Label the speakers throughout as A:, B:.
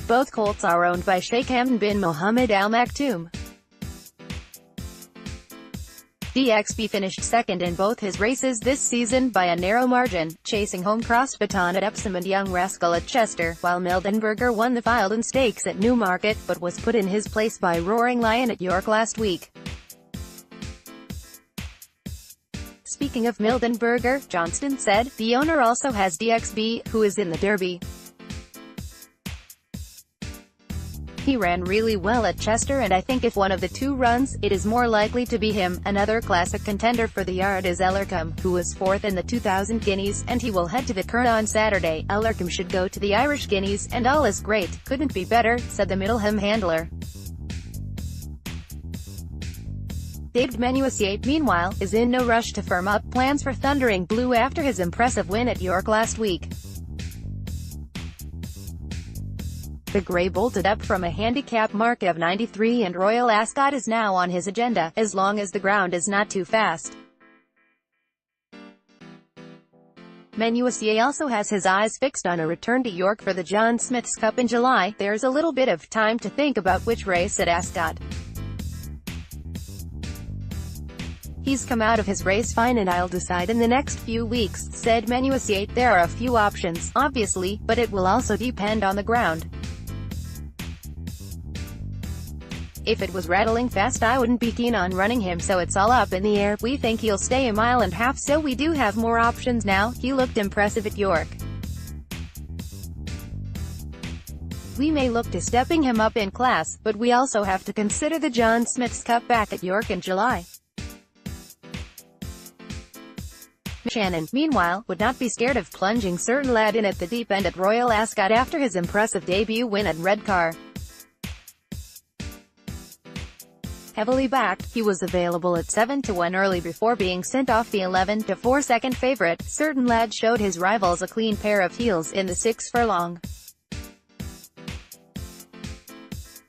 A: Both colts are owned by Sheikh Hamdan bin Mohammed Al Maktoum. Dee Ex Bee finished second in both his races this season by a narrow margin, chasing home Crossed Baton at Epsom and Young Rascal at Chester, while Mildenberger won the Feilden Stakes at Newmarket, but was put in his place by Roaring Lion at York last week. Speaking of Mildenberger, Johnston said, "The owner also has Dee Ex Bee, who is in the Derby. He ran really well at Chester, and I think if one of the two runs, it is more likely to be him." Another classic contender for the yard is Maktoum, who was fourth in the 2000 Guineas, and he will head to the Curragh on Saturday. Maktoum should go to the Irish Guineas, and all is great. "Couldn't be better," said the Middleham handler. David Menuisier, meanwhile, is in no rush to firm up plans for Thundering Blue after his impressive win at York last week. The Grey bolted up from a handicap mark of 93, and Royal Ascot is now on his agenda, as long as the ground is not too fast. Menuisier also has his eyes fixed on a return to York for the John Smith's Cup in July. There's a little bit of time to think about which race at Ascot. "He's come out of his race fine, and I'll decide in the next few weeks," said Menuisier. "There are a few options, obviously, but it will also depend on the ground. If it was rattling fast, I wouldn't be keen on running him, so it's all up in the air. We think he'll stay a mile and a half, so we do have more options now. He looked impressive at York. We may look to stepping him up in class, but we also have to consider the John Smith's Cup back at York in July." Shannon, meanwhile, would not be scared of plunging certain lad in at the deep end at Royal Ascot after his impressive debut win at Redcar. Heavily backed, he was available at 7-1 early before being sent off the 11-4 second favourite. Certain lad showed his rivals a clean pair of heels in the 6 furlong.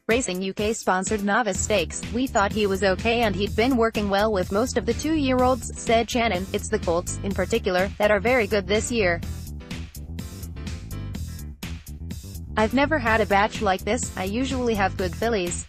A: Racing UK-sponsored Novice Stakes. "We thought he was okay, and he'd been working well with most of the 2-year-olds," said Shannon. "It's the colts, in particular, that are very good this year. I've never had a batch like this. I usually have good fillies.